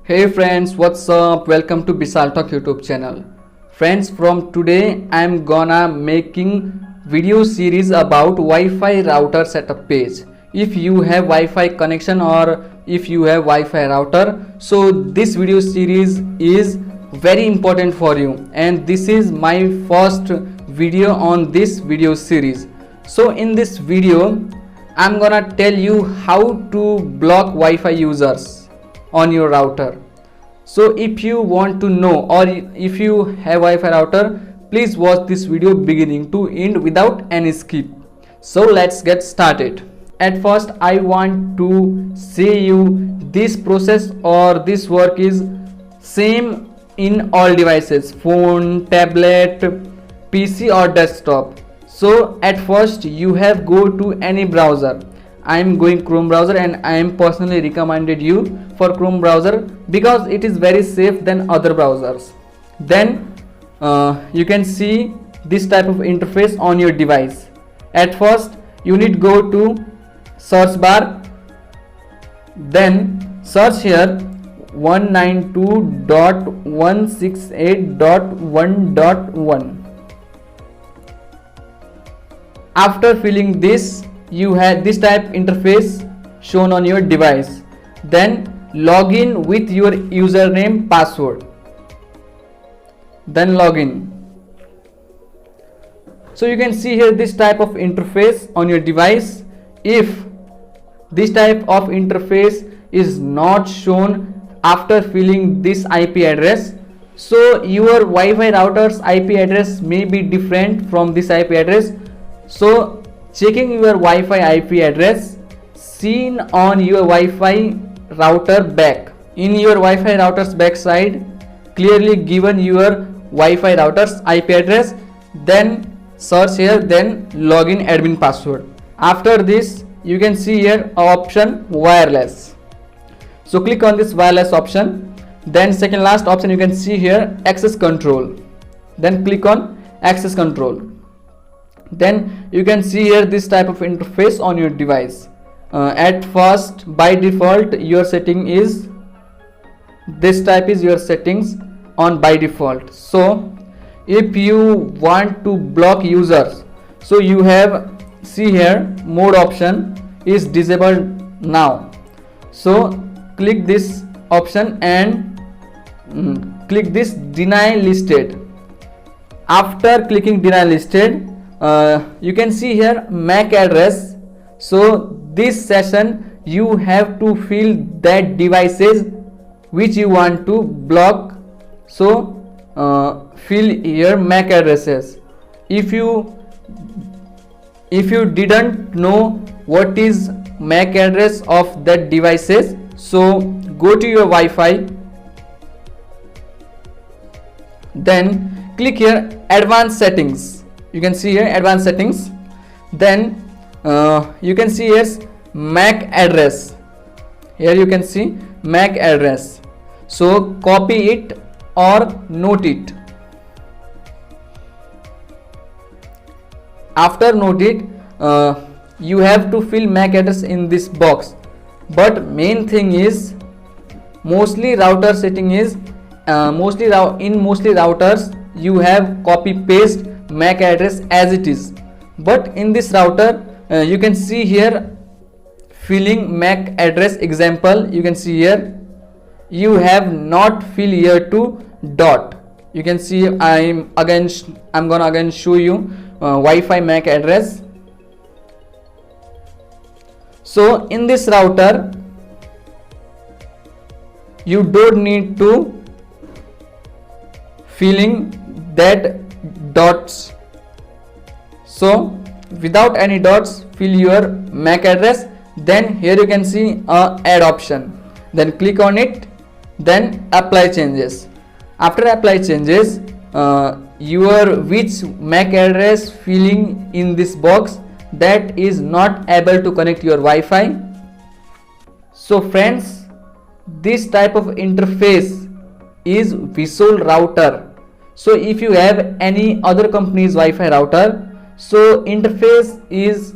Hey friends, what's up? Welcome to Bisal Talk YouTube channel. Friends, from today I'm gonna making video series about Wi-Fi router setup page. If you have Wi-Fi connection or if you have Wi-Fi router, so this video series is very important for you, and this is my first video on this video series. So in this video I'm gonna tell you how to block Wi-Fi users on your router. So if you want to know or if you have Wi-Fi router, please watch this video beginning to end without any skip. So let's get started. At first I want to say you this process or this work is same in all devices, phone, tablet, PC or desktop. So at first you have go to any browser. I am going Chrome browser, and I am personally recommended you for Chrome browser because it is very safe than other browsers. Then you can see this type of interface on your device. At first you need go to search bar, then search here 192.168.1.1. After filling this, you have this type interface shown on your device. Then log in with your username, password. Then log in. So you can see here this type of interface on your device. If this type of interface is not shown after filling this IP address, so your Wi-Fi router's IP address may be different from this IP address. So checking your Wi-Fi IP address seen on your Wi-Fi router back. In your Wi-Fi router's backside clearly given your Wi-Fi router's IP address. Then search here, then login admin password. After this you can see here option wireless. So click on this wireless option. Then second last option you can see here access control. Then click on access control. Then you can see here this type of interface on your device. At first by default your setting is this type is your settings on by default. So if you want to block users, so you have see here mode option is disabled now. So click this option and click this deny listed. After clicking deny listed, you can see here MAC address. So this session you have to fill that devices which you want to block. So fill here MAC addresses. If you didn't know what is MAC address of that devices, so go to your Wi-Fi, then click here advanced settings. You can see here advanced settings. Then you can see here MAC address. Here you can see MAC address. So copy it or note it. After note it, you have to fill MAC address in this box. But main thing is mostly router setting is mostly routers you have copy paste MAC address as it is. But in this router you can see here filling MAC address example. You can see here you have not fill here to dot. You can see I'm gonna again show you Wi-Fi MAC address. So in this router you don't need to filling that dots. So without any dots fill your MAC address. Then here you can see add option. Then click on it. Then apply changes. After apply changes, your which MAC address filling in this box that is not able to connect your Wi-Fi. So friends, this type of interface is Visual router. So if you have any other company's Wi-Fi router, so interface is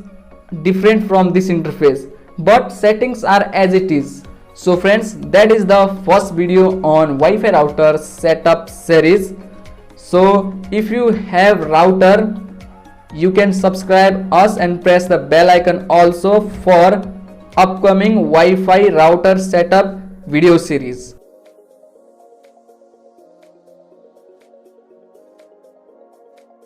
different from this interface, but settings are as it is. So friends, that is the first video on Wi-Fi router setup series. So if you have router, you can subscribe us and press the bell icon also for upcoming Wi-Fi router setup video series.